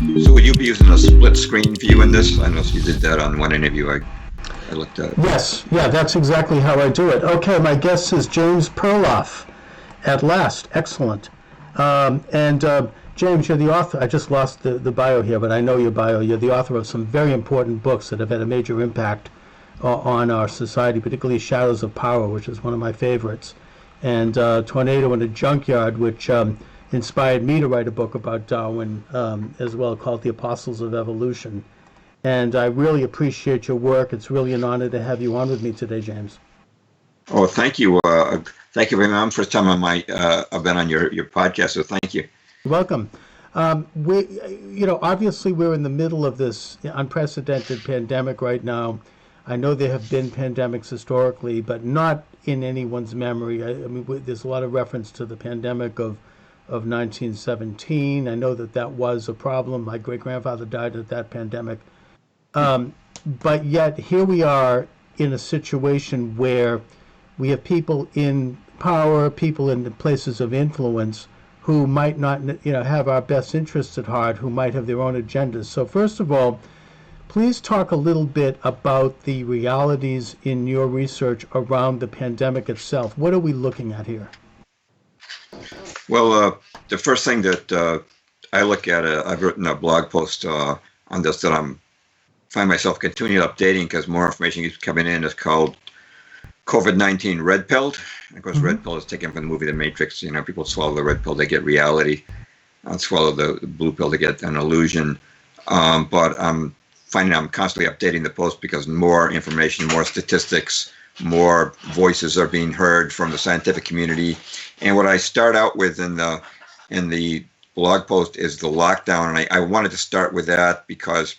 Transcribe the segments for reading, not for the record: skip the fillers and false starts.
So would you be using a split screen view in this? I know you did that on one interview I looked at. Yes, yeah, that's exactly how I do it. Okay, my guest is James Perloff. At last, excellent. And James, you're the author. I just lost the bio here, but I know your bio. You're the author of some very important books that have had a major impact on our society, particularly Shadows of Power, which is one of my favorites, and Tornado in a Junkyard, which inspired me to write a book about Darwin as well, called The Apostles of Evolution. And I really appreciate your work. It's really an honor to have you on with me today, James. Oh, thank you. Thank you very much. First time I've been on your podcast, so thank you. You're welcome. Obviously we're in the middle of this unprecedented pandemic right now. I know there have been pandemics historically, but not in anyone's memory. I mean, there's a lot of reference to the pandemic of 1917. I know that was a problem. My great-grandfather died of that pandemic. But yet here we are in a situation where we have people in power, people in the places of influence who might not, have our best interests at heart, who might have their own agendas. So first of all, please talk a little bit about the realities in your research around the pandemic itself. What are we looking at here? Well, the first thing that I look at, I've written a blog post on this that I'm find myself continually updating because more information keeps coming in. It's called COVID-19 Red Pilled. Of course, Red Pill is taken from the movie The Matrix. People swallow the red pill, they get reality. Swallow the blue pill to get an illusion. But I'm finding I'm constantly updating the post because more information, more statistics, more voices are being heard from the scientific community. And what I start out with in the blog post is the lockdown. And I wanted to start with that because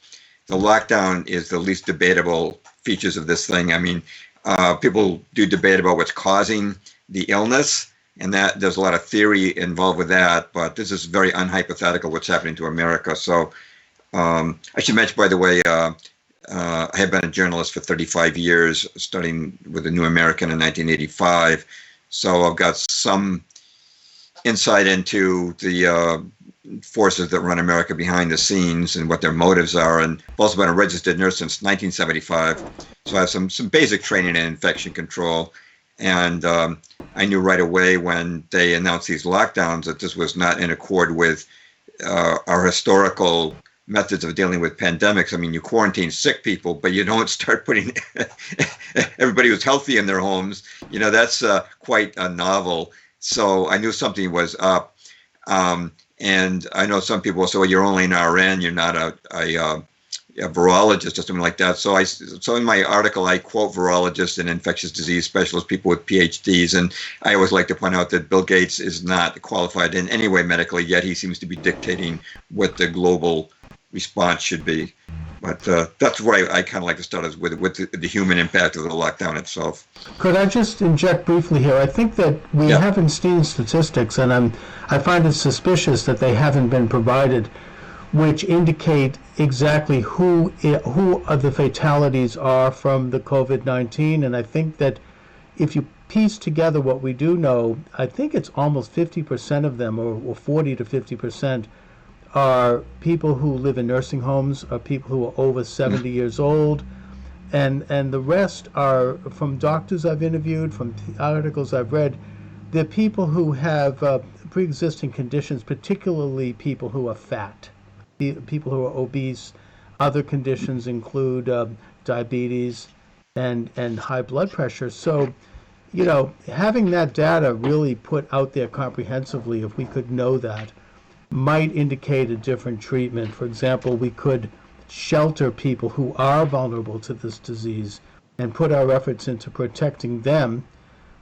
the lockdown is the least debatable features of this thing. I mean, people do debate about what's causing the illness, and that there's a lot of theory involved with that, but this is very unhypothetical what's happening to America. So I should mention, by the way, I have been a journalist for 35 years, starting with the New American in 1985. So I've got some insight into the forces that run America behind the scenes and what their motives are. And I've also been a registered nurse since 1975. So I have some basic training in infection control. And I knew right away when they announced these lockdowns that this was not in accord with our historical methods of dealing with pandemics. I mean, you quarantine sick people, but you don't start putting everybody who's healthy in their homes. That's quite novel. So I knew something was up. And I know some people will say, well, you're only an RN, you're not a virologist or something like that. So in my article, I quote virologists and infectious disease specialists, people with PhDs. And I always like to point out that Bill Gates is not qualified in any way medically, yet he seems to be dictating what the global response should be. But that's what I kind of like to start with the human impact of the lockdown itself. Could I just inject briefly here? I think that we haven't seen statistics, and I find it suspicious that they haven't been provided, which indicate exactly who the fatalities are from the COVID-19. And I think that if you piece together what we do know, I think it's almost 50% of them, or 40 to 50%, are people who live in nursing homes, are people who are over 70 years old, and the rest are from doctors I've interviewed, from articles I've read. They're people who have pre-existing conditions, particularly people who are fat, people who are obese. Other conditions include diabetes and high blood pressure. So, having that data really put out there comprehensively, if we could know that, might indicate a different treatment. For example, we could shelter people who are vulnerable to this disease and put our efforts into protecting them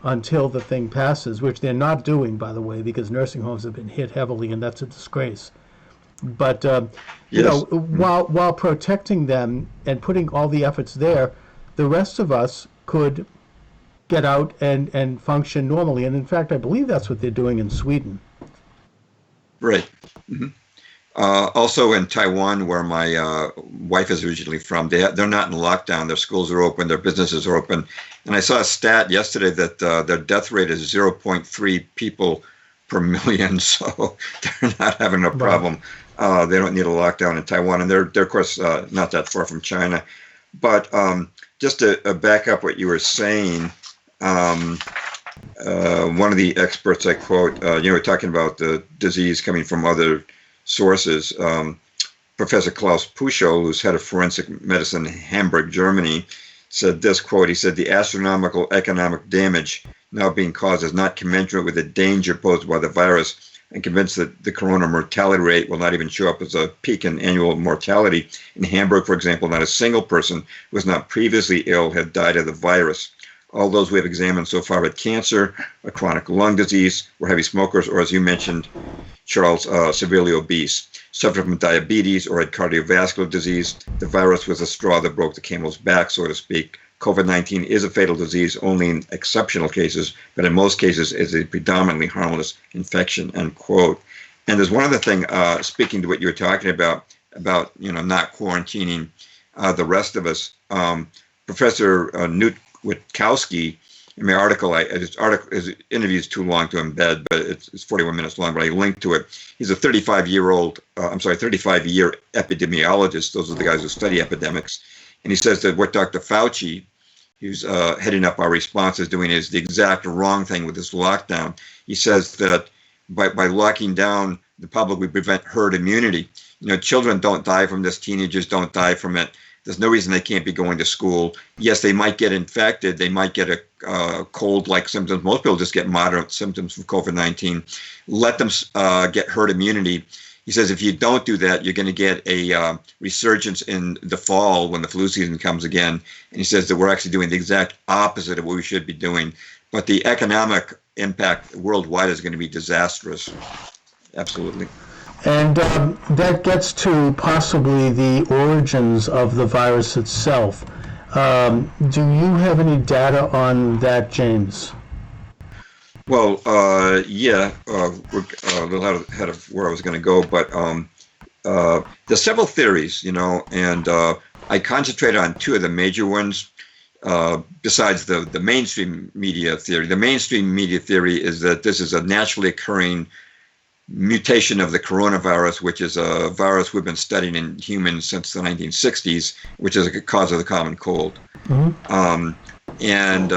until the thing passes, which they're not doing, by the way, because nursing homes have been hit heavily, and that's a disgrace. But, while protecting them and putting all the efforts there, the rest of us could get out and function normally. And in fact, I believe that's what they're doing in Sweden. Right. Mm-hmm. Also in Taiwan, where my wife is originally from, they're not in lockdown. Their schools are open, their businesses are open. And I saw a stat yesterday that their death rate is 0.3 people per million. So they're not having a problem They don't need a lockdown in Taiwan, and they're of course not that far from China. But just to back up what you were saying, one of the experts I quote, we're talking about the disease coming from other sources. Professor Klaus Puschel, who's head of forensic medicine in Hamburg, Germany, said this quote. He said, "The astronomical economic damage now being caused is not commensurate with the danger posed by the virus, and convinced that the corona mortality rate will not even show up as a peak in annual mortality. In Hamburg, for example, not a single person who was not previously ill had died of the virus. All those we have examined so far had cancer, a chronic lung disease, were heavy smokers, or as you mentioned, Charles, severely obese, suffered from diabetes, or had cardiovascular disease. The virus was the straw that broke the camel's back, so to speak. COVID-19 is a fatal disease only in exceptional cases, but in most cases is a predominantly harmless infection," end quote. And there's one other thing, speaking to what you were talking about not quarantining the rest of us. Professor Newt Witkowski, in my article, his interview is too long to embed, but it's 41 minutes long, but I linked to it. He's a 35-year epidemiologist. Those are the guys who study epidemics. And he says that what Dr. Fauci, who's heading up our response, is doing is the exact wrong thing with this lockdown. He says that by locking down the public, we prevent herd immunity. Children don't die from this. Teenagers don't die from it. There's no reason they can't be going to school. Yes, they might get infected. They might get a cold-like symptoms. Most people just get moderate symptoms from COVID-19. Let them get herd immunity. He says if you don't do that, you're going to get a resurgence in the fall when the flu season comes again. And he says that we're actually doing the exact opposite of what we should be doing. But the economic impact worldwide is going to be disastrous. Absolutely. And that gets to possibly the origins of the virus itself. Do you have any data on that, James? Well, yeah, we're a little ahead of where I was going to go, but there's several theories, and I concentrated on two of the major ones besides the mainstream media theory. The mainstream media theory is that this is a naturally occurring mutation of the coronavirus, which is a virus we've been studying in humans since the 1960s, which is a cause of the common cold. Mm-hmm. And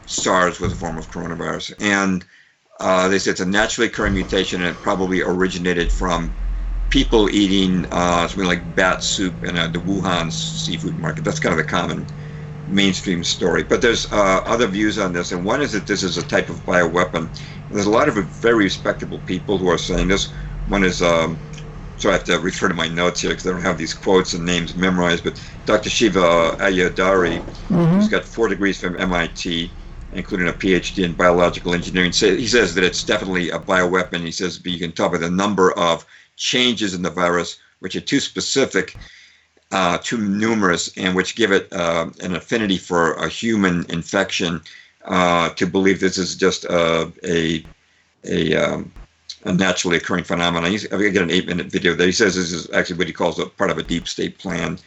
SARS was a form of coronavirus. And they say it's a naturally occurring mutation, and it probably originated from people eating something like bat soup in the Wuhan seafood market. That's kind of the common mainstream story. But there's other views on this, and one is that this is a type of bioweapon. There's a lot of very respectable people who are saying this. One is, so I have to refer to my notes here because I don't have these quotes and names memorized, but Dr. Shiva Ayadari, who's got 4 degrees from MIT, including a PhD in biological engineering, he says that it's definitely a bioweapon. He says you can tell by the number of changes in the virus, which are too specific, too numerous, and which give it an affinity for a human infection, to believe this is just a naturally occurring phenomenon. I've got an 8-minute video there. He says this is actually what he calls a part of a deep state plan.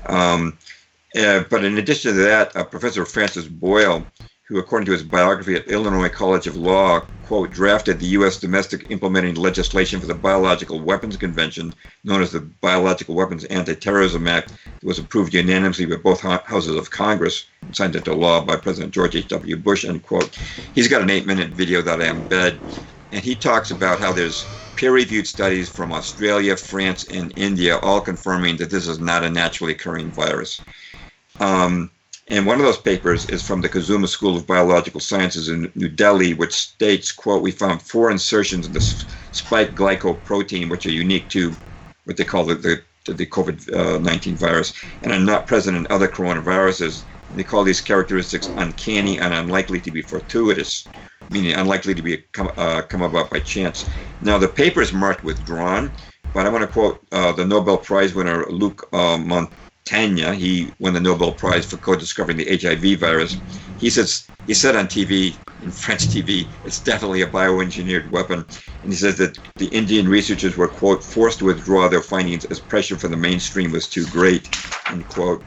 But in addition to that, Professor Francis Boyle, who, according to his biography at Illinois College of Law, quote, drafted the U.S. domestic implementing legislation for the Biological Weapons Convention, known as the Biological Weapons Anti-Terrorism Act, that was approved unanimously by both houses of Congress, and signed into law by President George H.W. Bush, end quote. He's got an 8-minute video that I embed, and he talks about how there's peer-reviewed studies from Australia, France, and India, all confirming that this is not a naturally occurring virus. And one of those papers is from the Kazuma School of Biological Sciences in New Delhi, which states, quote, we found 4 insertions of the spike glycoprotein, which are unique to what they call the COVID-19 virus, and are not present in other coronaviruses. And they call these characteristics uncanny and unlikely to be fortuitous, meaning unlikely to be come about by chance. Now, the paper is marked withdrawn, but I want to quote the Nobel Prize winner, Luc Montagna. He won the Nobel Prize for co-discovering the HIV virus. He said on TV, in French TV, it's definitely a bioengineered weapon. And he says that the Indian researchers were, quote, forced to withdraw their findings as pressure from the mainstream was too great, end quote.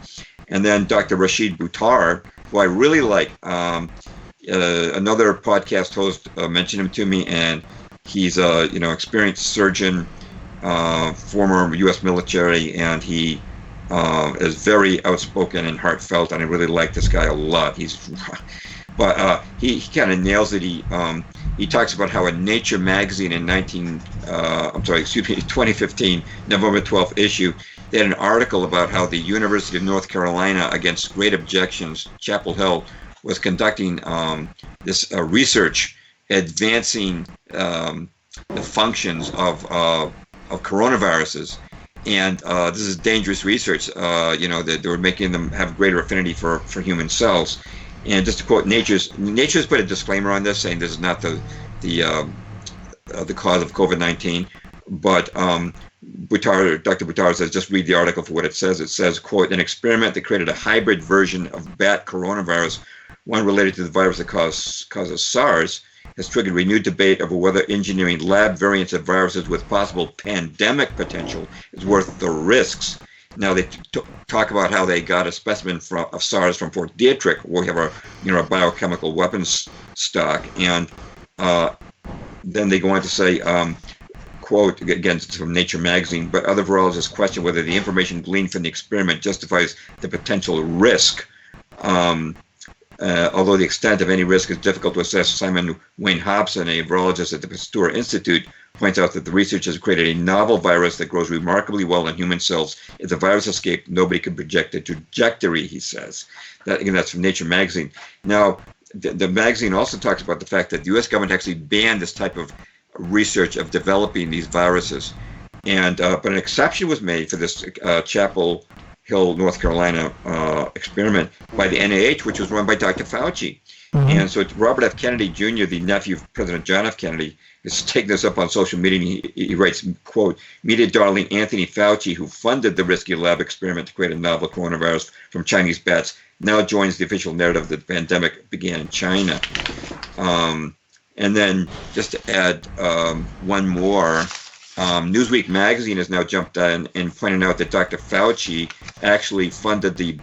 And then Dr. Rashid Buttar, who I really like, another podcast host mentioned him to me, and he's a experienced surgeon, former U.S. military, and he is very outspoken and heartfelt, and I really like this guy a lot. But he kind of nails it. He talks about how in Nature magazine in 2015, November 12th issue, they had an article about how the University of North Carolina, against great objections, Chapel Hill, was conducting this research advancing the functions of coronaviruses. And this is dangerous research, that they were making them have greater affinity for human cells. And just to quote Nature's put a disclaimer on this, saying this is not the cause of COVID-19. But Dr. Buttar says, just read the article for what it says. It says, quote, an experiment that created a hybrid version of bat coronavirus, one related to the virus that causes SARS, has triggered renewed debate over whether engineering lab variants of viruses with possible pandemic potential is worth the risks. Now they talk about how they got a specimen of SARS from Fort Detrick, where we have our biochemical weapons stock, and then they go on to say, quote, again, it's from Nature magazine, but other virologists question whether the information gleaned from the experiment justifies the potential risk. Although the extent of any risk is difficult to assess, Simon Wayne Hobson, a virologist at the Pasteur Institute, points out that the research has created a novel virus that grows remarkably well in human cells. If the virus escaped, nobody could project the trajectory, he says. That's from Nature magazine. Now, the magazine also talks about the fact that the U.S. government actually banned this type of research of developing these viruses. And but an exception was made for this Chapel Hill, North Carolina experiment by the NIH, which was run by Dr. Fauci. Mm-hmm. And so Robert F. Kennedy Jr., the nephew of President John F. Kennedy, is taking this up on social media, and he writes, quote, media darling Anthony Fauci, who funded the risky lab experiment to create a novel coronavirus from Chinese bats, now joins the official narrative that the pandemic began in China. And then just to add one more, Newsweek magazine has now jumped on and pointed out that Dr. Fauci actually funded the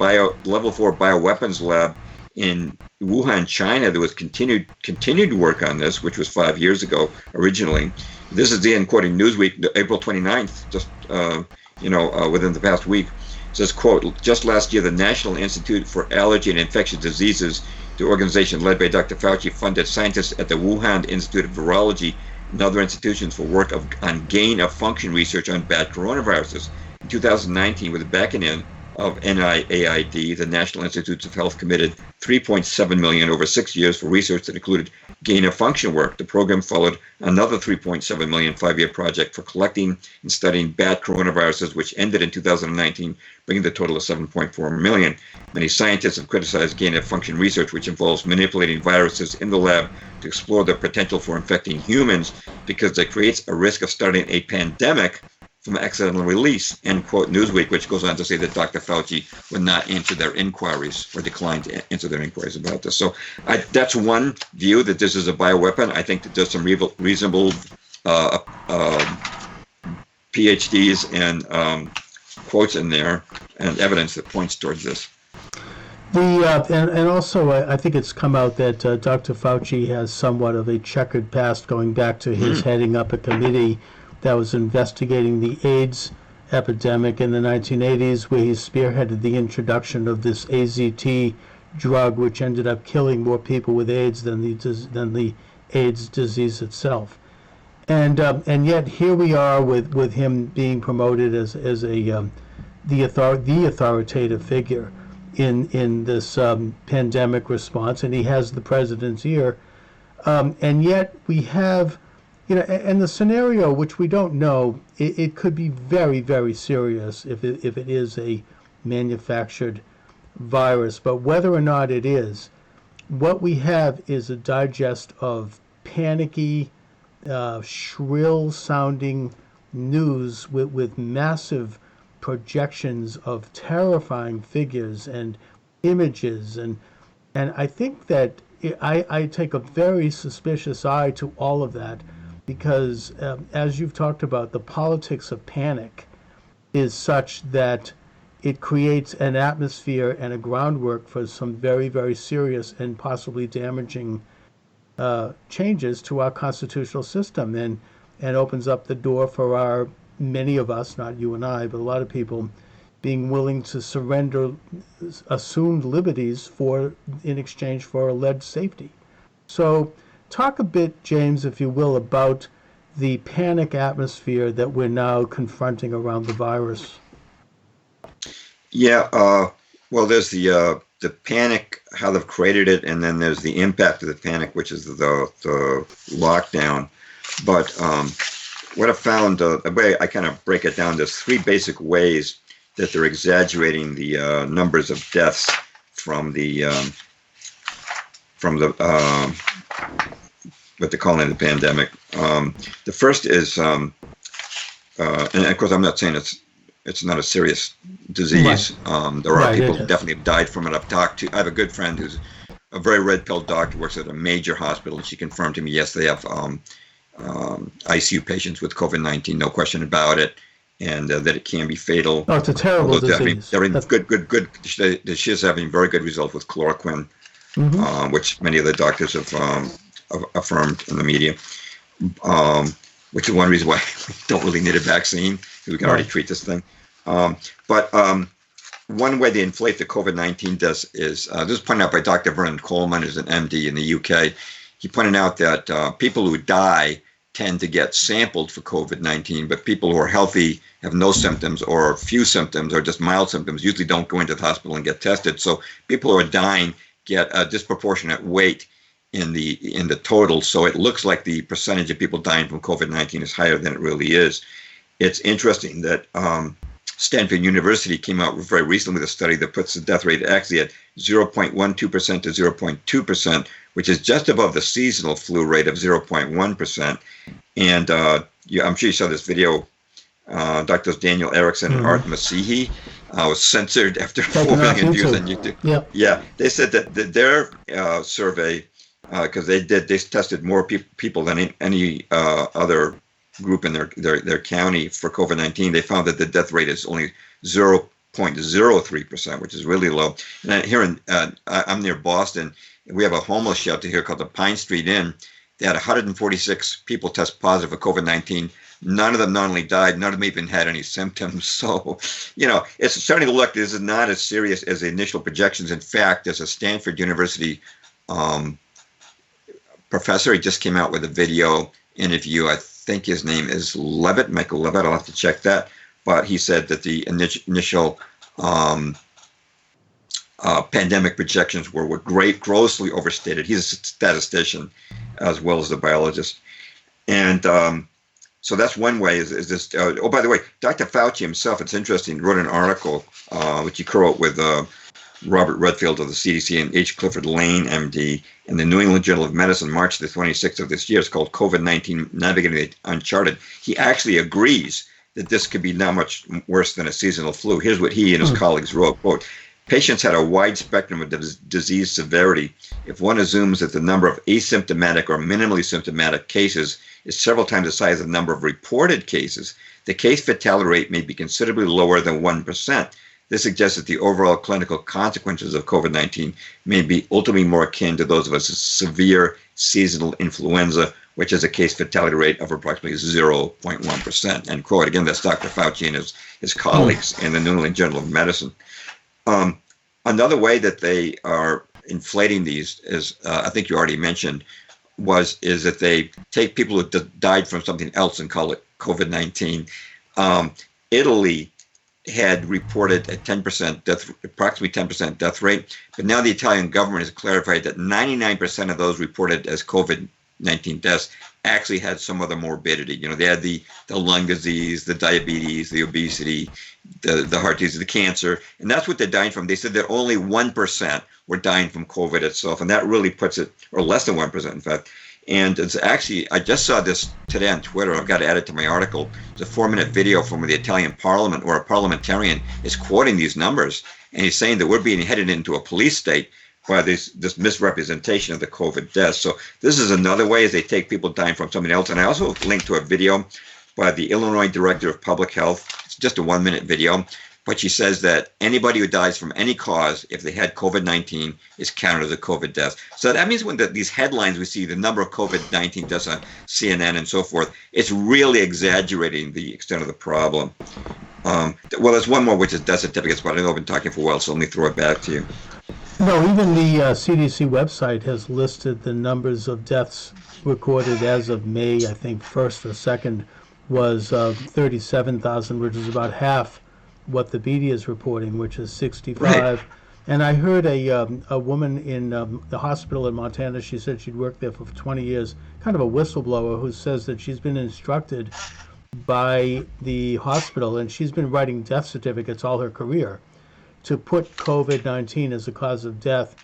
level 4 bioweapons lab in Wuhan, China, that was continued work on this, which was 5 years ago originally. This is the quoting Newsweek, April 29th, just within the past week. It says, quote, just last year, the National Institute for Allergy and Infectious Diseases, the organization led by Dr. Fauci, funded scientists at the Wuhan Institute of Virology and other institutions for work on gain-of-function research on bat coronaviruses. In 2019, with the backing of NIAID, the National Institutes of Health committed $3.7 million over 6 years for research that included gain-of-function work. The program followed another $3.7 million 5-year project for collecting and studying bat coronaviruses, which ended in 2019, bringing the total to $7.4 million. Many scientists have criticized gain-of-function research, which involves manipulating viruses in the lab to explore their potential for infecting humans, because it creates a risk of starting a pandemic from accidental release, end quote Newsweek, which goes on to say that Dr. Fauci would not answer their inquiries or declined to answer their inquiries about this. So that's one view, that this is a bioweapon. I think that there's some reasonable PhDs and quotes in there and evidence that points towards this. And also, I think it's come out that Dr. Fauci has somewhat of a checkered past, going back to his heading up a committee that was investigating the AIDS epidemic in the 1980s, where he spearheaded the introduction of this AZT drug, which ended up killing more people with AIDS than the AIDS disease itself. And yet here we are with him being promoted as the authoritative figure in this pandemic response, and he has the president's ear. And yet we have, and the scenario, which we don't know, it could be very, very serious if it is a manufactured virus. But whether or not it is, what we have is a digest of panicky, shrill-sounding news with massive projections of terrifying figures and images. And I think that I take a very suspicious eye to all of that, because as you've talked about, the politics of panic is such that it creates an atmosphere and a groundwork for some very, very serious and possibly damaging changes to our constitutional system, and opens up the door for our many of us, not you and I, but a lot of people, being willing to surrender assumed liberties in exchange for alleged safety. So, talk a bit, James, if you will, about the panic atmosphere that we're now confronting around the virus. Yeah, well, there's the panic, how they've created it, and then there's the impact of the panic, which is the lockdown. But what I found, the way I kind of break it down, there's three basic ways that they're exaggerating the numbers of deaths from the what they're calling the pandemic. The first is, and of course, I'm not saying it's not a serious disease. Right. There are Right, people it who is. definitely have died from it. I've talked to, I have a good friend who's a very red-pilled doctor, works at a major hospital, and she confirmed to me, yes, they have ICU patients with COVID-19, no question about it, and that it can be fatal. Oh, it's a terrible Although disease. they're in good. She's having very good results with chloroquine, Mhm. which many of the doctors have affirmed in the media. Which is one reason why we don't really need a vaccine, because we can already Right. treat this thing. But one way they inflate the COVID-19 deaths is, this was pointed out by Dr. Vernon Coleman, who's an MD in the UK. He pointed out that people who die tend to get sampled for COVID-19, but people who are healthy, have no symptoms or few symptoms or just mild symptoms, usually don't go into the hospital and get tested. So people who are dying get a disproportionate weight in the total. So it looks like the percentage of people dying from COVID-19 is higher than it really is. It's interesting that Stanford University came out very recently with a study that puts the death rate actually at 0.12% to 0.2%, which is just above the seasonal flu rate of 0.1%. And I'm sure you saw this video. Doctors Daniel Erickson and Art Masihi was censored after 4 Taken off million views YouTube. on YouTube. Yep. Yeah, they said that their survey, because they tested more people than any other group in their county for COVID-19. They found that the death rate is only 0.03%, which is really low. And here I'm near Boston. We have a homeless shelter here called the Pine Street Inn. They had 146 people test positive for COVID-19. None of them not only died, none of them even had any symptoms. So, it's starting to look, this is not as serious as the initial projections. In fact, there's a Stanford University professor. He just came out with a video interview. I think his name is Michael Levitt. I'll have to check that. But he said that the initial pandemic projections were grossly overstated. He's a statistician as well as a biologist. And so that's one way is this. Oh, by the way, Dr. Fauci himself, it's interesting, wrote an article which he co-wrote with Robert Redfield of the CDC and H. Clifford Lane, MD, in the New England Journal of Medicine, March the 26th of this year. It's called COVID-19 Navigating the Uncharted. He actually agrees that this could be not much worse than a seasonal flu. Here's what he and his colleagues wrote, quote, patients had a wide spectrum of disease severity. If one assumes that the number of asymptomatic or minimally symptomatic cases is several times the size of the number of reported cases, the case fatality rate may be considerably lower than 1%. This suggests that the overall clinical consequences of COVID-19 may be ultimately more akin to those of a severe seasonal influenza, which has a case fatality rate of approximately 0.1%. End quote. Again, that's Dr. Fauci and his colleagues in the New England Journal of Medicine. Another way that they are inflating these is, I think you already mentioned, is that they take people who died from something else and call it COVID-19. Italy had reported a 10% death, approximately 10% death rate, but now the Italian government has clarified that 99% of those reported as COVID-19 deaths actually had some other morbidity. They had the lung disease, the diabetes, the obesity, the heart disease, the cancer, and that's what they're dying from. They said that only 1% were dying from COVID itself, and that really puts it, or less than 1%, in fact. And it's actually, I just saw this today on Twitter. I've got to add it to my article. It's a 4-minute video from the Italian parliament where a parliamentarian is quoting these numbers. And he's saying that we're being headed into a police state by this misrepresentation of the COVID deaths. So this is another way as they take people dying from something else. And I also linked to a video by the Illinois Director of Public Health. It's just a 1-minute video but she says that anybody who dies from any cause, if they had COVID-19, is counted as a COVID death. So that means when these headlines we see, the number of COVID-19 deaths on CNN and so forth, it's really exaggerating the extent of the problem. Well, there's one more, which is death certificates, but I know I've been talking for a while, so let me throw it back to you. No, even the CDC website has listed the numbers of deaths recorded as of May, I think 1st or 2nd, was 37,000, which is about half what the media is reporting, which is 65. Right. And I heard a woman in the hospital in Montana, she said she'd worked there for 20 years, kind of a whistleblower, who says that she's been instructed by the hospital, and she's been writing death certificates all her career, to put COVID-19 as a cause of death,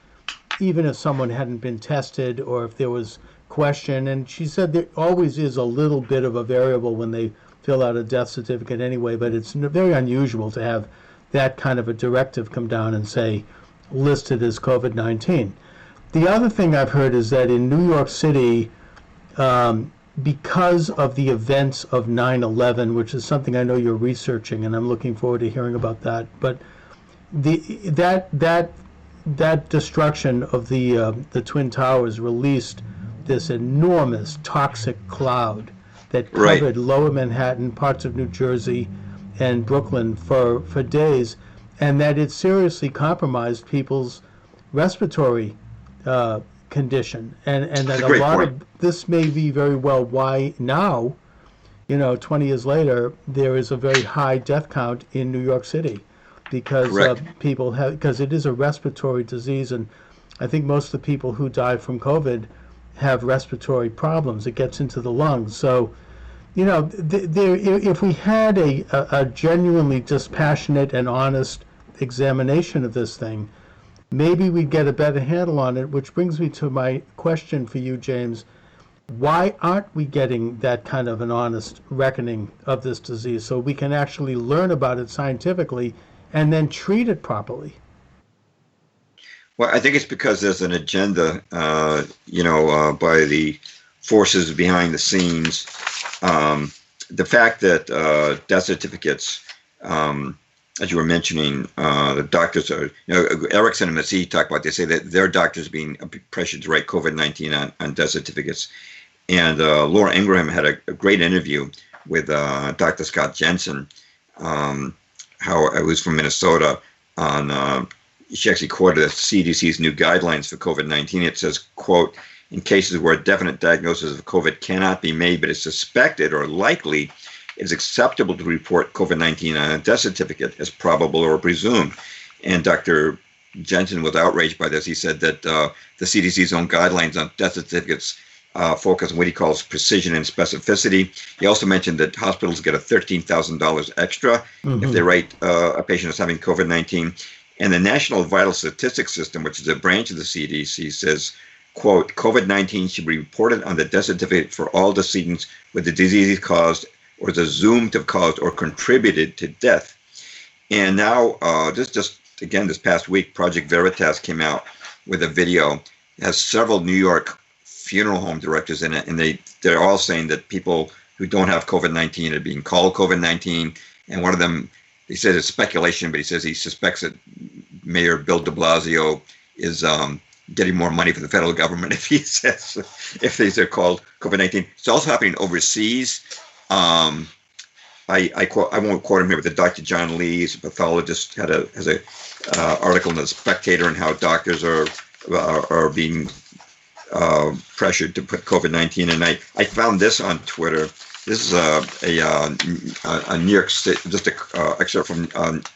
even if someone hadn't been tested or if there was question. And she said there always is a little bit of a variable when they fill out a death certificate anyway, but it's very unusual to have that kind of a directive come down and say listed as COVID-19. The other thing I've heard is that in New York City, because of the events of 9/11, which is something I know you're researching, and I'm looking forward to hearing about that, but that destruction of the Twin Towers released this enormous toxic cloud that covered Lower Manhattan, parts of New Jersey, and Brooklyn for days, and that it seriously compromised people's respiratory condition, and that a lot of this may be very well why now, 20 years later, there is a very high death count in New York City, because people because it is a respiratory disease, and I think most of the people who die from COVID have respiratory problems. It gets into the lungs. So, if we had a genuinely dispassionate and honest examination of this thing, maybe we'd get a better handle on it, which brings me to my question for you, James. Why aren't we getting that kind of an honest reckoning of this disease so we can actually learn about it scientifically and then treat it properly? Well, I think it's because there's an agenda, by the forces behind the scenes. The fact that death certificates, as you were mentioning, the doctors are, Erickson and Massey talk about, they say that their doctors being pressured to write COVID-19 on death certificates. And Laura Ingraham had a great interview with Dr. Scott Jensen, who's from Minnesota, on she actually quoted the CDC's new guidelines for COVID-19. It says, quote, in cases where a definite diagnosis of COVID cannot be made but is suspected or likely, it is acceptable to report COVID-19 on a death certificate as probable or presumed. And Dr. Jensen was outraged by this. He said that the CDC's own guidelines on death certificates focus on what he calls precision and specificity. He also mentioned that hospitals get a $13,000 extra if they write a patient as having COVID-19. And the National Vital Statistics System, which is a branch of the CDC, says, quote, COVID-19 should be reported on the death certificate for all decedents with the disease caused or is assumed to have caused or contributed to death. And now, this past week, Project Veritas came out with a video. It has several New York funeral home directors in it, and they're all saying that people who don't have COVID-19 are being called COVID-19. And one of them, he said it's speculation, but he says he suspects that Mayor Bill de Blasio is getting more money from the federal government if these are called COVID-19. It's also happening overseas. I won't quote him here, but the Dr. John Lee, he's a pathologist, has a article in the Spectator on how doctors are being pressured to put COVID-19. And I found this on Twitter. This is a New York State, just a excerpt from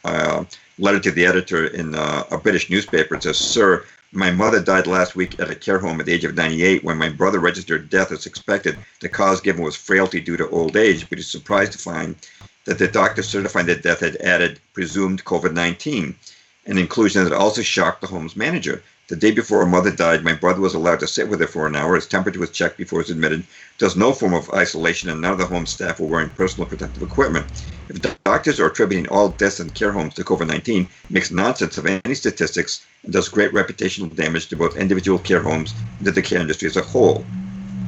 a letter to the editor in a British newspaper. It says, "Sir, my mother died last week at a care home at the age of 98 when my brother registered death as expected. The cause given was frailty due to old age, but he's surprised to find that the doctor certifying that death had added presumed COVID-19, an inclusion that also shocked the home's manager. The day before her mother died, my brother was allowed to sit with her for an hour. His temperature was checked before he was admitted. There was no form of isolation, and none of the home staff were wearing personal protective equipment. If doctors are attributing all deaths in care homes to COVID-19, makes nonsense of any statistics and does great reputational damage to both individual care homes and to the care industry as a whole."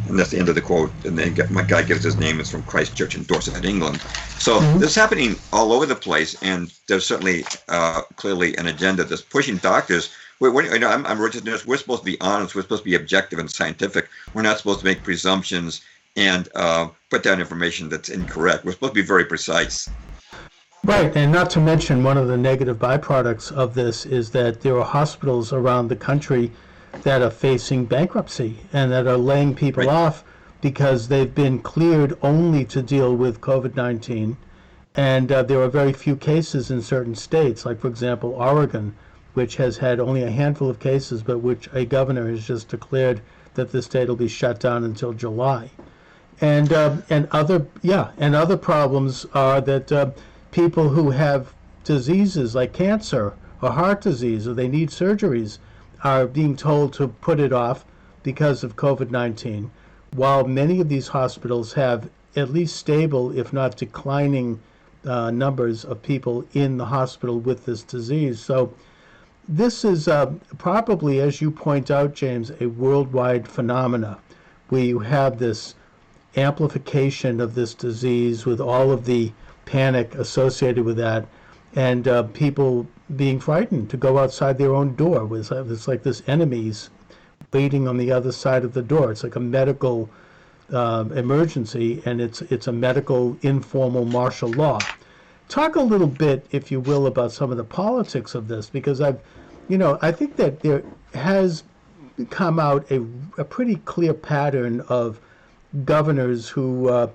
And that's the end of the quote. And then my guy gives his name. It's from Christ Church in Dorset, England. So this is happening all over the place, and there's certainly clearly an agenda that's pushing doctors. I'm a registered nurse. We're supposed to be honest. We're supposed to be objective and scientific. We're not supposed to make presumptions and put down information that's incorrect. We're supposed to be very precise. Right, and not to mention one of the negative byproducts of this is that there are hospitals around the country that are facing bankruptcy and that are laying people off because they've been cleared only to deal with COVID-19. And there are very few cases in certain states, like, for example, Oregon, which has had only a handful of cases, but which a governor has just declared that the state will be shut down until July. And other problems are that people who have diseases like cancer or heart disease, or they need surgeries, are being told to put it off because of COVID-19, while many of these hospitals have at least stable, if not declining, numbers of people in the hospital with this disease. So this is probably, as you point out, James, a worldwide phenomena where you have this amplification of this disease with all of the panic associated with that, and people being frightened to go outside their own door. It's like this enemies waiting on the other side of the door. It's like a medical emergency, and it's a medical informal martial law. Talk a little bit, if you will, about some of the politics of this, because I think that there has come out a pretty clear pattern of governors who are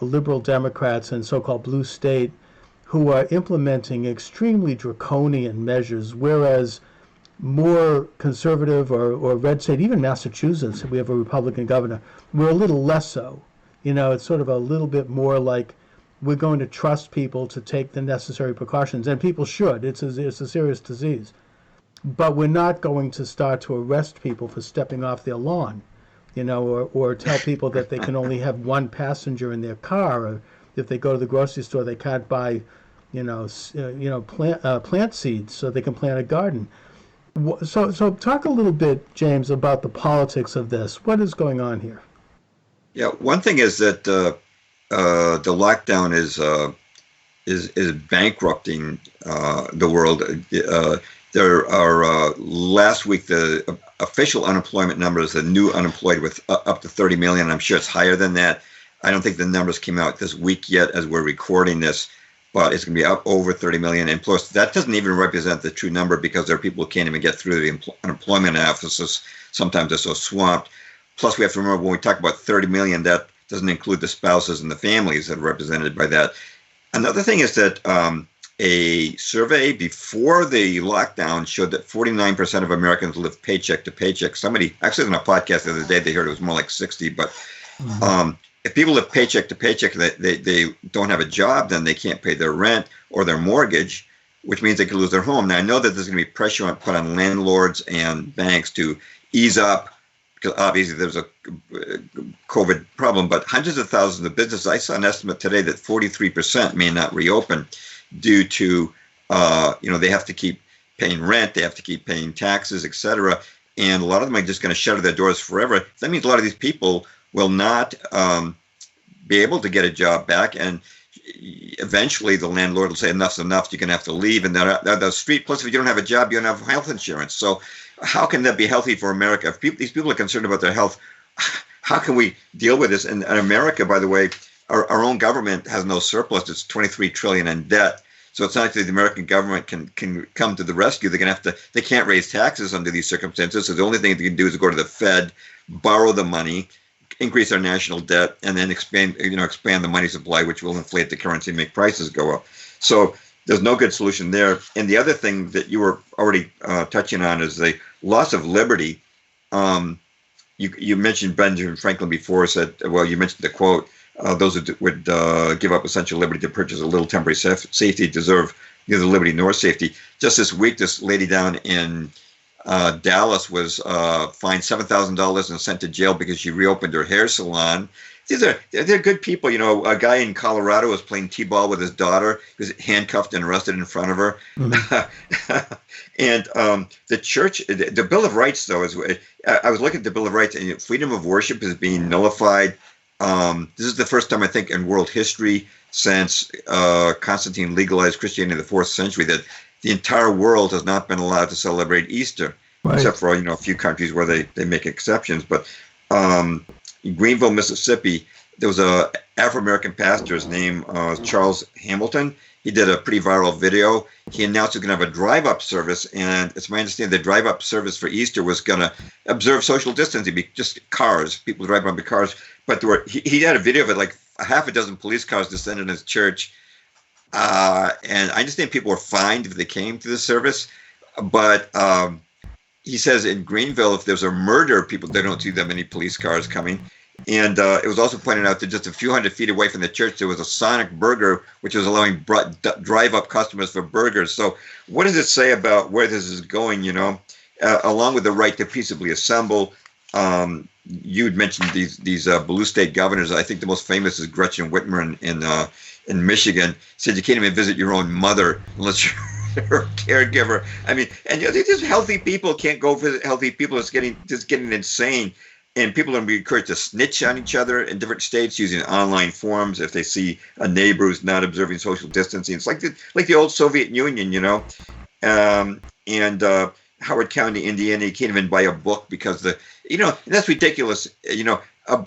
liberal Democrats and so-called blue state, who are implementing extremely draconian measures, whereas more conservative or red state, even Massachusetts, we have a Republican governor, we're a little less so. It's sort of a little bit more like we're going to trust people to take the necessary precautions, and people should. It's a serious disease. But we're not going to start to arrest people for stepping off their lawn, or tell people that they can only have one passenger in their car, or if they go to the grocery store, they can't buy plant seeds so they can plant a garden. So talk a little bit, James, about the politics of this. What is going on here? Yeah, one thing is that the lockdown is bankrupting the world. There are last week the official unemployment numbers, the new unemployed with up to 30 million. I'm sure it's higher than that. I don't think the numbers came out this week yet as we're recording this, but it's going to be up over 30 million. And plus, that doesn't even represent the true number because there are people who can't even get through the unemployment analysis. Sometimes they're so swamped. Plus, we have to remember when we talk about 30 million, that doesn't include the spouses and the families that are represented by that. Another thing is that a survey before the lockdown showed that 49% of Americans live paycheck to paycheck. Somebody, actually on a podcast the other day, they heard it was more like 60, but if people live paycheck to paycheck, they don't have a job, then they can't pay their rent or their mortgage, which means they could lose their home. Now, I know that there's going to be pressure put on landlords and banks to ease up, because obviously there's a COVID problem, but hundreds of thousands of businesses, I saw an estimate today that 43% may not reopen due to, they have to keep paying rent, they have to keep paying taxes, et cetera. And a lot of them are just going to shutter their doors forever. That means a lot of these people will not be able to get a job back. And eventually the landlord will say, enough's enough, you're going to have to leave. And they're the street. Plus, if you don't have a job, you don't have health insurance. So how can that be healthy for America? If these people are concerned about their health, how can we deal with this? And America, by the way, our own government has no surplus. It's $23 trillion in debt. So it's not like the American government can come to the rescue. They're going to have to. They can't raise taxes under these circumstances. So the only thing they can do is go to the Fed, borrow the money, increase our national debt, and then expand the money supply, which will inflate the currency and make prices go up. So there's no good solution there. And the other thing that you were already touching on is the loss of liberty. You mentioned Benjamin Franklin before. Said, well, you mentioned the quote. Those who would give up essential liberty to purchase a little temporary safety deserve neither liberty nor safety. Just this week, this lady down in Dallas was fined $7,000 and sent to jail because she reopened her hair salon. they're good people. A guy in Colorado was playing t-ball with his daughter. He was handcuffed and arrested in front of her. Mm-hmm. And the church, the Bill of Rights, though, I was looking at the Bill of Rights, and freedom of worship is being nullified. This is the first time, I think, in world history since Constantine legalized Christianity in the 4th century that the entire world has not been allowed to celebrate Easter, right, except for a few countries where they make exceptions. But in Greenville, Mississippi, there was a Afro-American pastor named Charles Hamilton. He did a pretty viral video. He announced he was going to have a drive-up service, and it's my understanding the drive-up service for Easter was going to observe social distancing, be just cars, people driving by cars. But he had a video of it, like a half a dozen police cars descended on his church. And I understand people were fined if they came to the service. But he says in Greenville, if there's a murder, they don't see that many police cars coming. And it was also pointed out that just a few hundred feet away from the church, there was a Sonic Burger, which was allowing drive-up customers for burgers. So what does it say about where this is going, along with the right to peaceably assemble? You'd mentioned these blue state governors. I think the most famous is Gretchen Whitmer in Michigan. Said you can't even visit your own mother unless you're her caregiver. I mean, and these healthy people can't go visit healthy people. It's getting insane. And people are going to be encouraged to snitch on each other in different states using online forums if they see a neighbor who's not observing social distancing. It's like the old Soviet Union, And Howard County, Indiana, you can't even buy a book because and that's ridiculous. A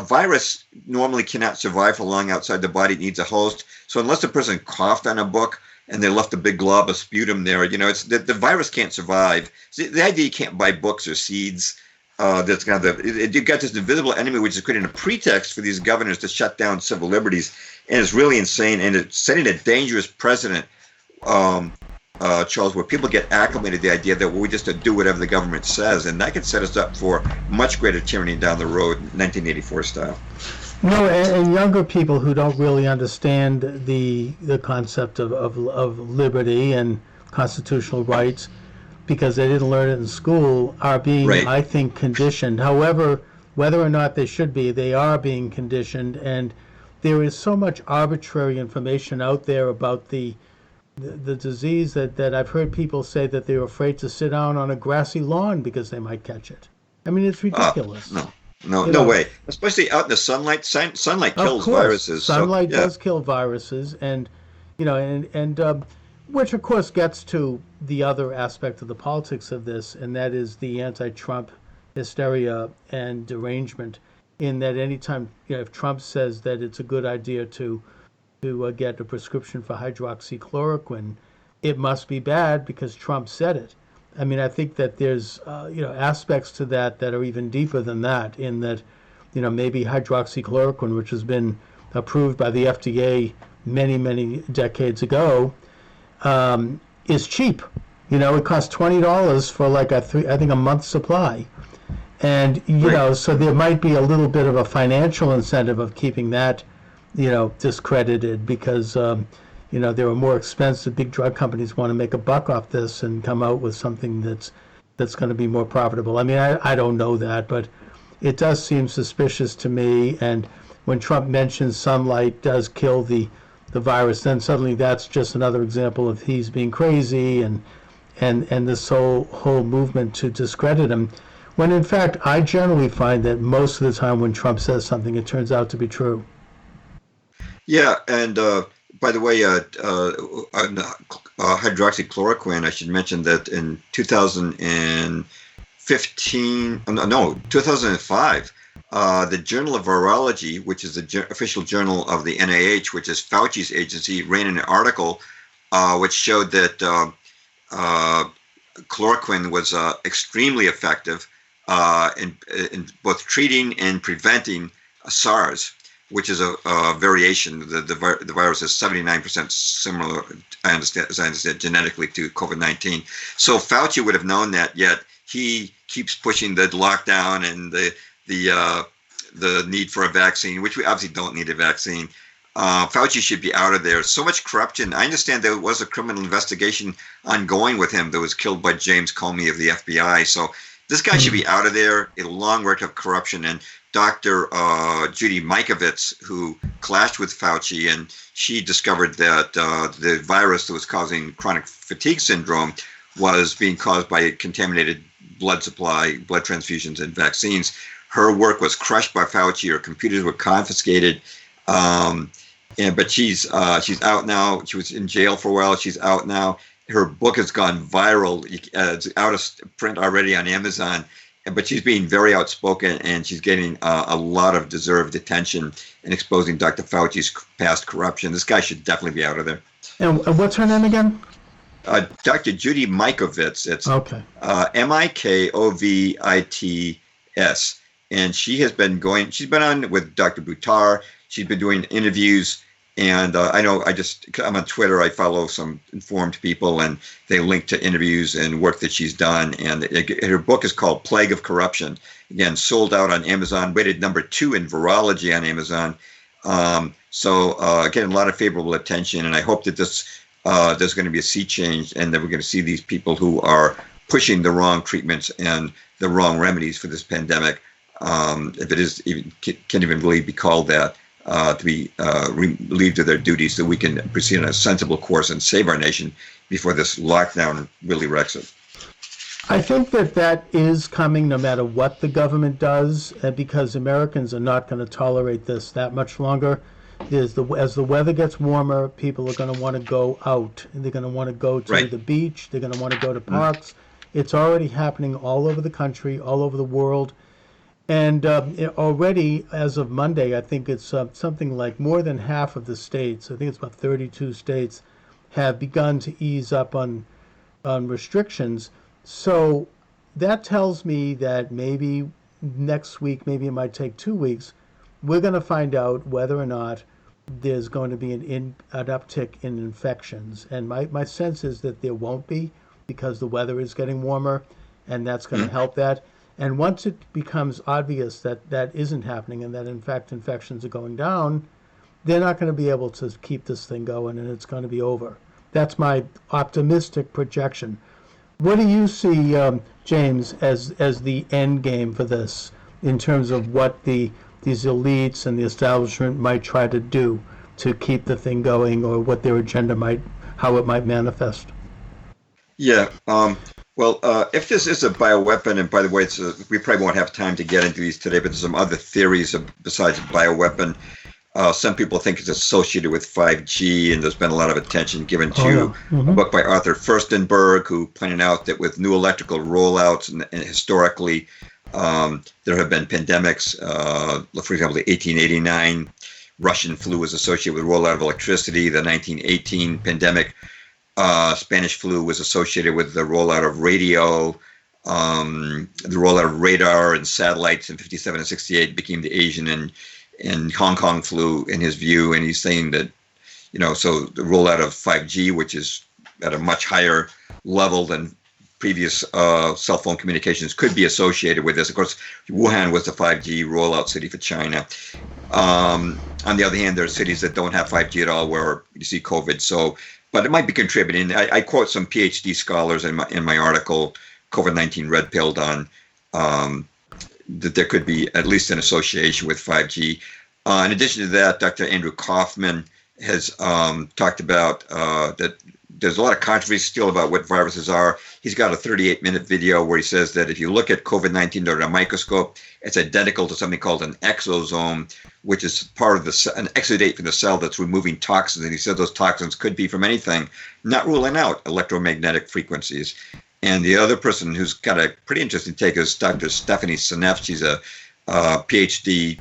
virus normally cannot survive for long outside the body. It needs a host. So unless a person coughed on a book and they left a big glob of sputum there, it's the virus can't survive. So the idea you can't buy books or seeds. That's kind of you've got this invisible enemy, which is creating a pretext for these governors to shut down civil liberties, and it's really insane. And it's setting a dangerous precedent, Charles, where people get acclimated to the idea that we just do whatever the government says, and that could set us up for much greater tyranny down the road, 1984 style. No, and younger people who don't really understand the concept of liberty and constitutional rights, because they didn't learn it in school, are being, right, I think, conditioned. However, whether or not they should be, they are being conditioned, and there is so much arbitrary information out there about the disease that I've heard people say that they're afraid to sit down on a grassy lawn because they might catch it. I mean, it's ridiculous. No way. Especially out in the sunlight. Sunlight kills viruses. Sunlight does kill viruses, and which, of course, gets to the other aspect of the politics of this, and that is the anti-Trump hysteria and derangement, in that anytime, if Trump says that it's a good idea to get a prescription for hydroxychloroquine, it must be bad because Trump said it. I mean, I think that there's, aspects to that are even deeper than that, in that, maybe hydroxychloroquine, which has been approved by the FDA many, many decades ago, is cheap. It costs $20 for like I think a month's supply. And, so there might be a little bit of a financial incentive of keeping that, discredited because, there are more expensive. Big drug companies want to make a buck off this and come out with something that's going to be more profitable. I mean, I don't know that, but it does seem suspicious to me. And when Trump mentions sunlight does kill the virus, then suddenly that's just another example of he's being crazy and this whole movement to discredit him. When in fact, I generally find that most of the time when Trump says something, it turns out to be true. Yeah, and by the way, hydroxychloroquine, I should mention that in 2005, the Journal of Virology, which is the official journal of the NIH, which is Fauci's agency, ran an article which showed that chloroquine was extremely effective in both treating and preventing SARS, which is a variation. The virus is 79% similar, as I understand, genetically to COVID-19. So Fauci would have known that, yet he keeps pushing the lockdown and the need for a vaccine, which we obviously don't need a vaccine. Fauci should be out of there. So much corruption. I understand there was a criminal investigation ongoing with him that was killed by James Comey of the FBI. So this guy should be out of there. A long record of corruption. And Dr. Judy Moscowitz, who clashed with Fauci, and she discovered that the virus that was causing chronic fatigue syndrome was being caused by contaminated blood supply, blood transfusions, and vaccines. Her work was crushed by Fauci. Her computers were confiscated. But she's out now. She was in jail for a while. She's out now. Her book has gone viral. It's out of print already on Amazon. But she's being very outspoken, and she's getting a lot of deserved attention and exposing Dr. Fauci's past corruption. This guy should definitely be out of there. And what's her name again? Dr. Judy Moscowitz. It's okay. Mikovits. And she's been on with Dr. Buttar. She's been doing interviews. And I'm on Twitter. I follow some informed people, and they link to interviews and work that she's done. And her book is called Plague of Corruption. Again, sold out on Amazon, rated number 2 in virology on Amazon. Getting a lot of favorable attention. And I hope that there's going to be a sea change, and that we're going to see these people who are pushing the wrong treatments and the wrong remedies for this pandemic, if it is can even really be called that. To be relieved of their duties so we can proceed on a sensible course and save our nation before this lockdown really wrecks it. I think that is coming no matter what the government does, because Americans are not going to tolerate this that much longer. As the weather gets warmer, people are going to want to go out. They're going to want to go to the beach. They're going to want to go to parks. It's already happening all over the country, all over the world. And already, as of Monday, I think it's something like more than half of the states, I think it's about 32 states, have begun to ease up on restrictions. So that tells me that maybe next week, maybe it might take 2 weeks, we're going to find out whether or not there's going to be an uptick in infections. And my sense is that there won't be, because the weather is getting warmer, and that's going to help that. And once it becomes obvious that that isn't happening, and that in fact infections are going down, they're not going to be able to keep this thing going, and it's going to be over. That's my optimistic projection. What do you see, James, as the end game for this, in terms of what these elites and the establishment might try to do to keep the thing going, or what their agenda how it might manifest? Yeah. If this is a bioweapon, and by the way, we probably won't have time to get into these today, but there's some other theories besides a bioweapon. Some people think it's associated with 5G, and there's been a lot of attention given to a book by Arthur Furstenberg, who pointed out that with new electrical rollouts, and historically, there have been pandemics. For example, the 1889 Russian flu was associated with rollout of electricity. The 1918 pandemic Spanish flu was associated with the rollout of radio. The rollout of radar and satellites in 57 and 68 became the Asian and Hong Kong flu, in his view. And he's saying that, so the rollout of 5G, which is at a much higher level than previous cell phone communications, could be associated with this. Of course, Wuhan was the 5G rollout city for China. On the other hand, there are cities that don't have 5G at all where you see COVID. But it might be contributing. I quote some PhD scholars in my article, COVID-19 Red Pilled, on that there could be at least an association with 5G. In addition to that, Dr. Andrew Kaufman has talked about that there's a lot of controversy still about what viruses are. He's got a 38-minute video where he says that if you look at COVID-19 under a microscope, it's identical to something called an exosome, which is part of an exudate from the cell that's removing toxins. And he said those toxins could be from anything, not ruling out electromagnetic frequencies. And the other person who's got a pretty interesting take is Dr. Stephanie Seneff. She's a PhD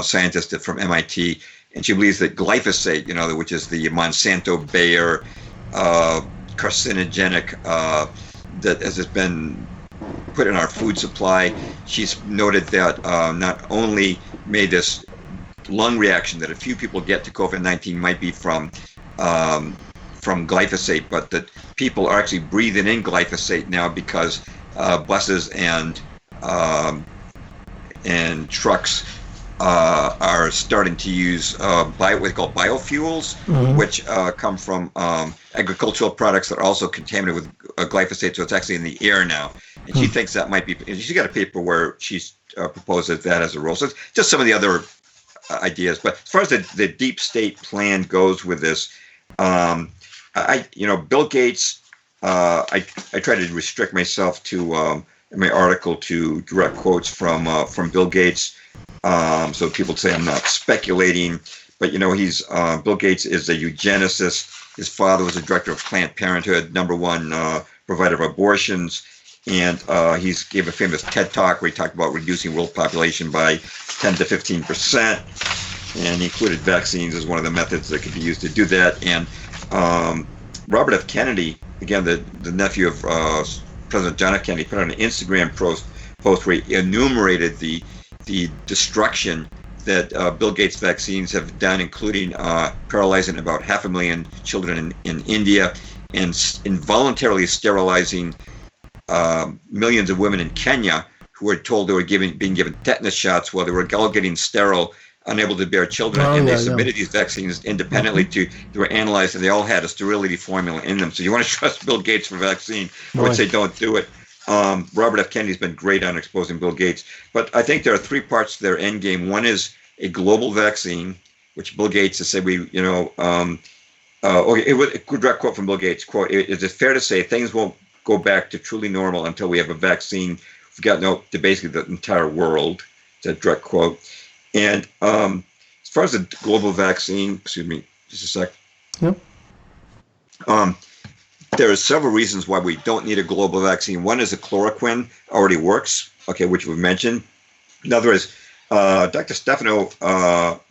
scientist from MIT, and she believes that glyphosate, which is the Monsanto Bayer carcinogenic that has been put in our food supply. She's noted that not only may this lung reaction that a few people get to COVID-19 might be from glyphosate, but that people are actually breathing in glyphosate now because buses and trucks are starting to use what they call biofuels, which come from agricultural products that are also contaminated with glyphosate. So it's actually in the air now. and she thinks that might be. And she's got a paper where she's proposes that as a role. So it's just some of the other ideas. But as far as the deep state plan goes with this, Bill Gates. I try to restrict myself to in my article to direct quotes from Bill Gates, so people say I'm not speculating. But he's Bill Gates is a eugenicist. His father was a director of Planned Parenthood, #1 provider of abortions, and he's gave a famous TED talk where he talked about reducing world population by 10 to 15%, and he included vaccines as one of the methods that could be used to do that. And Robert F. Kennedy, again, the nephew of President John F. Kennedy, put out an Instagram post where he enumerated the destruction that Bill Gates vaccines have done, including paralyzing about 500,000 children in India and involuntarily sterilizing millions of women in Kenya who were told they were being given tetanus shots while they were all getting sterile, unable to bear children, and they submitted these vaccines independently they were analyzed, and they all had a sterility formula in them. So you want to trust Bill Gates for vaccine, I would say don't do it. Robert F. Kennedy's been great on exposing Bill Gates. But I think there are three parts to their end game. One is a global vaccine, which Bill Gates has said a direct quote from Bill Gates, quote, "Is it fair to say things won't go back to truly normal until we have a vaccine? We've got to basically the entire world." It's a direct quote. And as far as the global vaccine, excuse me, just a sec. Yep. There are several reasons why we don't need a global vaccine. One is the chloroquine already works, which we've mentioned. Another is Dr. Stefano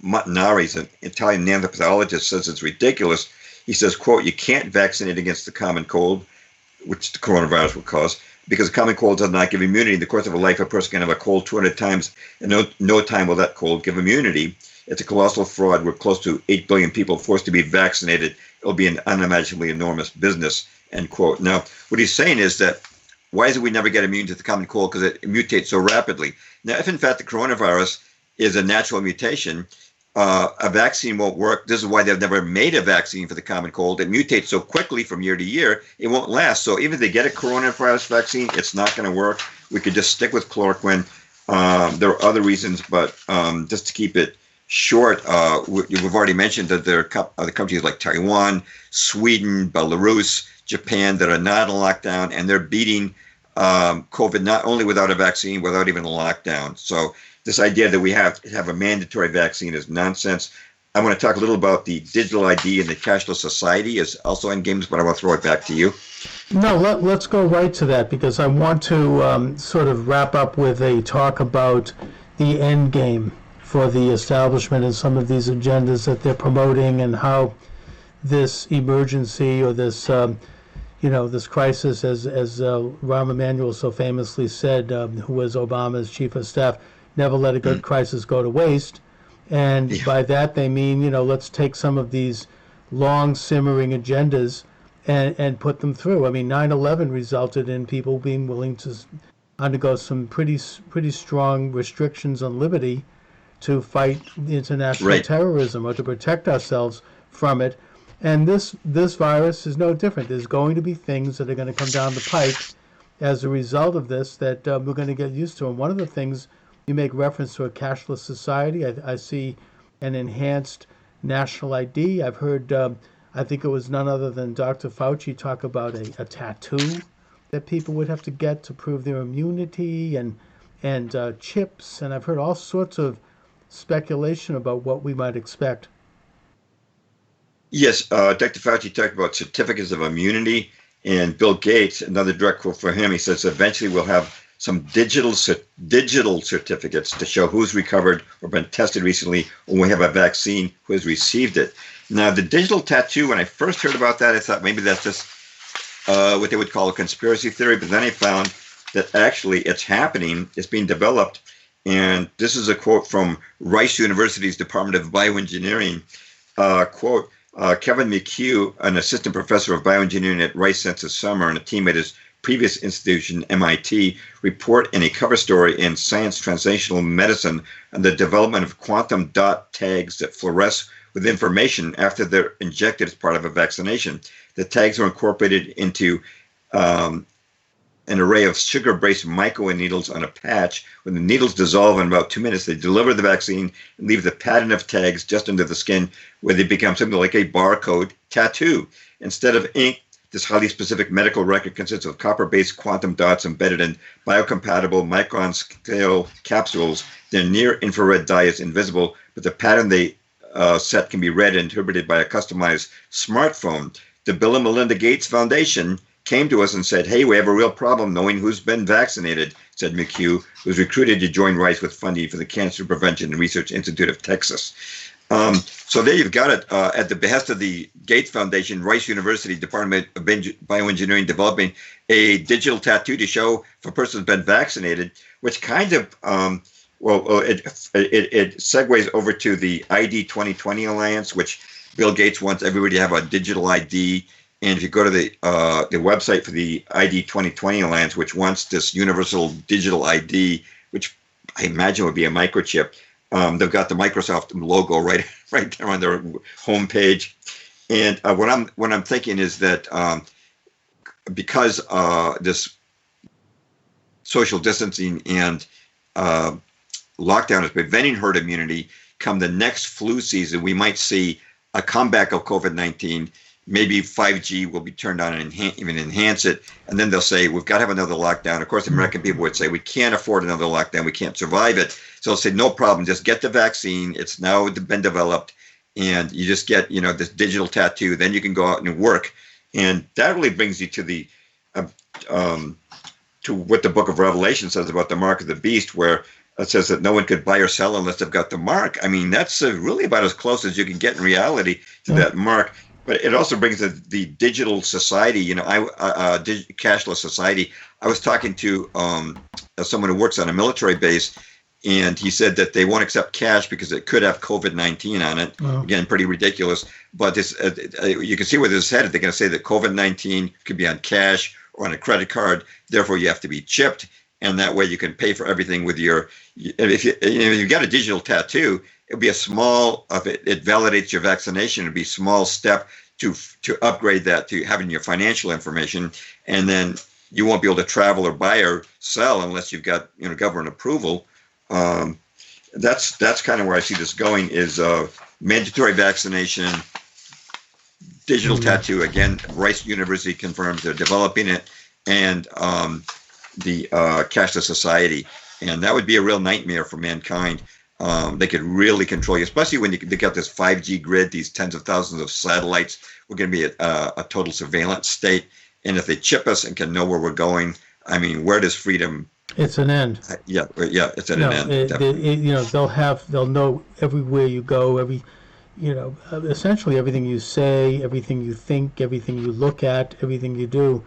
Montanari, is an Italian nanopathologist, says it's ridiculous. He says, quote, "You can't vaccinate against the common cold, which the coronavirus will cause, because the common cold does not give immunity. In the course of a life, a person can have a cold 200 times, and no time will that cold give immunity. It's a colossal fraud. We're close to 8 billion people forced to be vaccinated. It'll be an unimaginably enormous business," end quote. Now, what he's saying is that why is it we never get immune to the common cold? Because it mutates so rapidly. Now, if in fact the coronavirus is a natural mutation, a vaccine won't work. This is why they've never made a vaccine for the common cold. It mutates so quickly from year to year, it won't last. So even if they get a coronavirus vaccine, it's not going to work. We could just stick with chloroquine. There are other reasons, but just to keep it short, we've already mentioned that there are other countries like Taiwan, Sweden, Belarus, Japan that are not in lockdown, and they're beating COVID not only without a vaccine, without even a lockdown. So this idea that we have to have a mandatory vaccine is nonsense. I want to talk a little about the digital ID and the cashless society is also in games, but I want to throw it back to you. No, let's go right to that, because I want to sort of wrap up with a talk about the end game for the establishment and some of these agendas that they're promoting, and how this emergency or this this crisis, as Rahm Emanuel so famously said, who was Obama's chief of staff, never let a good crisis go to waste. And by that they mean, let's take some of these long simmering agendas and put them through. I mean, 9/11 resulted in people being willing to undergo some pretty strong restrictions on liberty to fight international terrorism or to protect ourselves from it. And this virus is no different. There's going to be things that are going to come down the pike as a result of this that we're going to get used to. And one of the things, you make reference to a cashless society. I see an enhanced national ID. I've heard, I think it was none other than Dr. Fauci talk about a tattoo that people would have to get to prove their immunity, and chips. And I've heard all sorts of speculation about what we might expect. Yes, Dr. Fauci talked about certificates of immunity, and Bill Gates, another direct quote for him, he says eventually we'll have some digital certificates to show who's recovered or been tested recently, when we have a vaccine, who has received it. Now, the digital tattoo, when I first heard about that, I thought maybe that's just what they would call a conspiracy theory, but then I found that actually it's happening, it's being developed, and this is a quote from Rice University's Department of Bioengineering, quote, Kevin McHugh, an assistant professor of bioengineering at Rice since the summer and a team at his previous institution, MIT, report in a cover story in Science Translational Medicine on the development of quantum dot tags that fluoresce with information after they're injected as part of a vaccination. The tags are incorporated into an array of sugar-based microneedles on a patch. When the needles dissolve in about 2 minutes, they deliver the vaccine and leave the pattern of tags just under the skin, where they become something like a barcode tattoo. Instead of ink, this highly specific medical record consists of copper-based quantum dots embedded in biocompatible micron-scale capsules. Their near-infrared dye is invisible, but the pattern they set can be read and interpreted by a customized smartphone. The Bill and Melinda Gates Foundation came to us and said, hey, we have a real problem knowing who's been vaccinated, said McHugh, who was recruited to join Rice with funding for the Cancer Prevention and Research Institute of Texas. So there you've got it. At the behest of the Gates Foundation, Rice University Department of Bioengineering developing a digital tattoo to show if a person's been vaccinated, which kind of, it segues over to the ID 2020 Alliance, which Bill Gates wants everybody to have a digital ID. And if you go to the website for the ID 2020 Alliance, which wants this universal digital ID, which I imagine would be a microchip, they've got the Microsoft logo right there on their homepage. And what I'm thinking is that because this social distancing and lockdown is preventing herd immunity, come the next flu season, we might see a comeback of COVID-19. Maybe 5G will be turned on and even enhance it. And then they'll say, we've got to have another lockdown. Of course, the American people would say, we can't afford another lockdown. We can't survive it. So they'll say, no problem. Just get the vaccine. It's now been developed. And you just get, this digital tattoo. Then you can go out and work. And that really brings you to the to what the book of Revelation says about the mark of the beast, where it says that no one could buy or sell unless they've got the mark. I mean, that's really about as close as you can get in reality to that mark. But it also brings the digital society, cashless society. I was talking to someone who works on a military base, and he said that they won't accept cash because it could have COVID-19 on it. Wow. Again, pretty ridiculous. But this, you can see where this is headed. They're going to say that COVID-19 could be on cash or on a credit card. Therefore, you have to be chipped, and that way you can pay for everything with your. If you've got a digital tattoo, it'll be a small. It validates your vaccination. It'll be a small step to upgrade that to having your financial information, and then you won't be able to travel or buy or sell unless you've got government approval. That's kind of where I see this going, is mandatory vaccination, digital tattoo. Again, Rice University confirms they're developing it, and the cashless society. And that would be a real nightmare for mankind. They could really control you, especially when they got this 5G grid, these tens of thousands of satellites. We're going to be a total surveillance state. And if they chip us and can know where we're going, I mean, where does freedom? It's an end. Yeah, it's at an end. They'll know everywhere you go, essentially everything you say, everything you think, everything you look at, everything you do.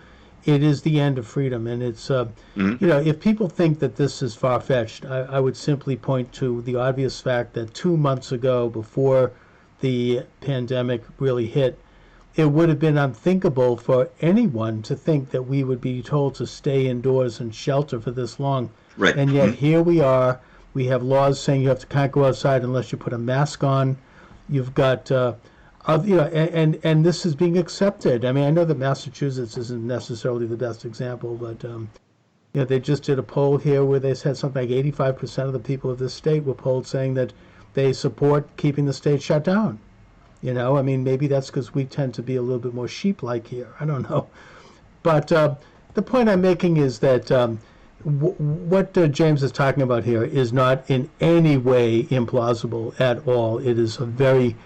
It is the end of freedom, and it's if people think that this is far-fetched, I would simply point to the obvious fact that 2 months ago, before the pandemic really hit, it would have been unthinkable for anyone to think that we would be told to stay indoors and shelter for this long. Right. And yet here we are. We have laws saying you can't go outside unless you put a mask on. You've got and this is being accepted. I mean, I know that Massachusetts isn't necessarily the best example, but they just did a poll here where they said something like 85% of the people of this state were polled saying that they support keeping the state shut down. I mean, maybe that's because we tend to be a little bit more sheep-like here. I don't know. But the point I'm making is that what James is talking about here is not in any way implausible at all. It is a very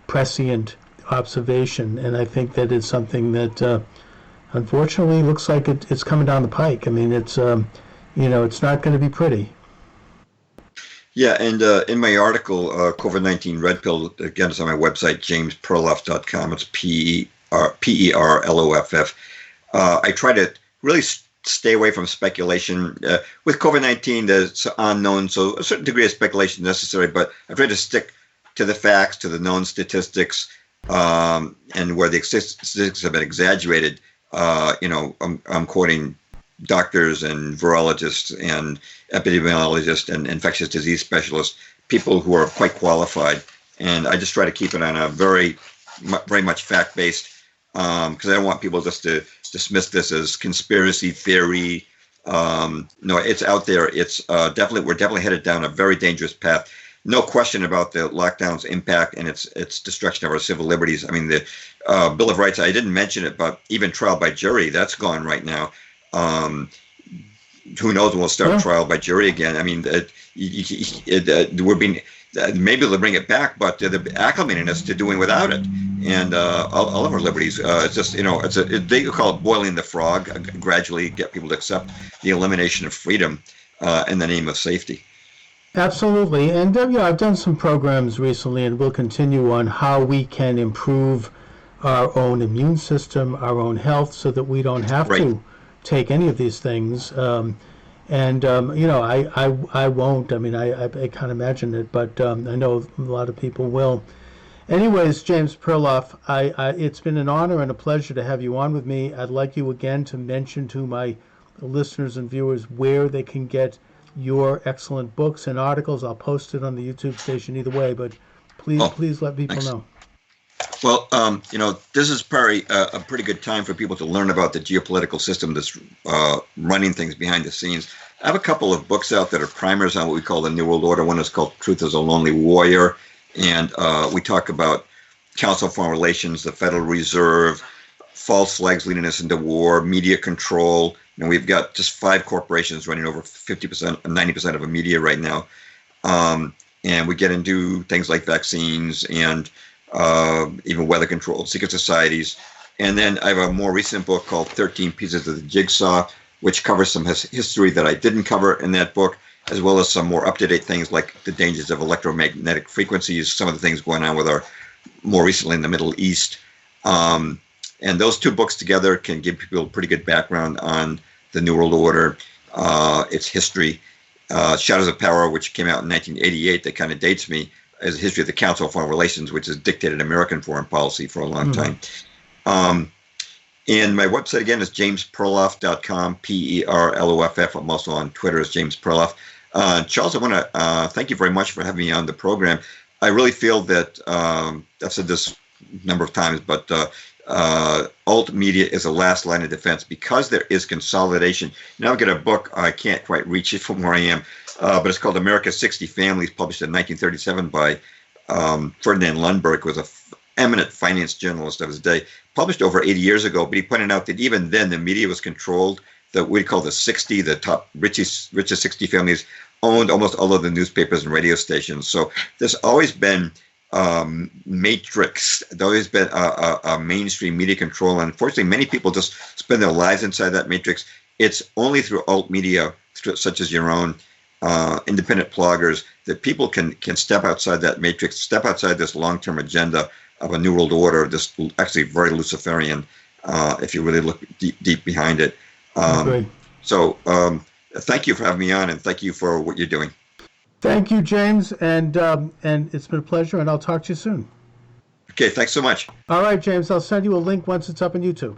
prescient observation, and I think that it's something that unfortunately looks like it's coming down the pike. I mean, it's it's not going to be pretty. Yeah, and in my article, COVID-19 Red Pill, again, it's on my website, jamesperloff.com. It's Perloff. I try to really stay away from speculation. With COVID-19, there's unknown, so a certain degree of speculation is necessary, but I try to stick to the facts, to the known statistics, and where the statistics have been exaggerated. I'm quoting doctors and virologists and epidemiologists and infectious disease specialists, people who are quite qualified. And I just try to keep it on a very, very much fact-based, because I don't want people just to dismiss this as conspiracy theory. No, it's out there. It's we're definitely headed down a very dangerous path. No question about the lockdown's impact and its destruction of our civil liberties. I mean, the Bill of Rights, I didn't mention it, but even trial by jury, that's gone right now. Who knows when we'll start trial by jury again? I mean, we're being maybe they'll bring it back, but they're acclimating us to doing without it, and all of our liberties. It's just they call it boiling the frog. Gradually get people to accept the elimination of freedom in the name of safety. Absolutely, and I've done some programs recently, and we'll continue on how we can improve our own immune system, our own health, so that we don't have to take any of these things. I won't. I mean, I can't imagine it, but I know a lot of people will. Anyways, James Perloff, it's been an honor and a pleasure to have you on with me. I'd like you again to mention to my listeners and viewers where they can get your excellent books and articles. I'll post it on the YouTube station either way, but please let people know. Well, this is probably a pretty good time for people to learn about the geopolitical system that's running things behind the scenes. I have a couple of books out that are primers on what we call the New World Order. One is called Truth is a Lonely Warrior, and we talk about Council of Foreign Relations, the Federal Reserve, false flags leading us into war, media control. And we've got just 5 corporations running over 50%, 90% of the media right now. And we get into things like vaccines and even weather control, secret societies. And then I have a more recent book called 13 Pieces of the Jigsaw, which covers some history that I didn't cover in that book, as well as some more up-to-date things like the dangers of electromagnetic frequencies, some of the things going on with more recently in the Middle East. And those 2 books together can give people a pretty good background on the New World Order, its history. Shadows of Power, which came out in 1988, that kind of dates me, as a history of the Council of Foreign Relations, which has dictated American foreign policy for a long time. And my website, again, is jamesperloff.com, Perloff. I'm also on Twitter as James Perloff. Charles, I want to thank you very much for having me on the program. I really feel that, I've said this a number of times, but alt media is the last line of defense because there is consolidation. Now I've got a book, I can't quite reach it from where I am, but it's called America's 60 Families, published in 1937 by Ferdinand Lundberg, who was an eminent finance journalist of his day, published over 80 years ago, but he pointed out that even then the media was controlled. That we call the 60, the top richest 60 families owned almost all of the newspapers and radio stations. So there's always been matrix. There's always been a mainstream media control. And unfortunately, many people just spend their lives inside that matrix. It's only through alt media, such as your own, independent bloggers, that people can step outside that matrix, step outside this long-term agenda of a new world order, this actually very Luciferian, if you really look deep behind it. So thank you for having me on, and thank you for what you're doing. Thank you, James, and it's been a pleasure, and I'll talk to you soon. Okay, thanks so much. All right, James, I'll send you a link once it's up on YouTube.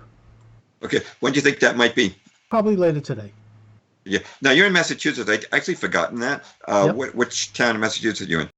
Okay, when do you think that might be? Probably later today. Yeah. Now, you're in Massachusetts. I'd actually forgotten that. Yep. Which town in Massachusetts are you in?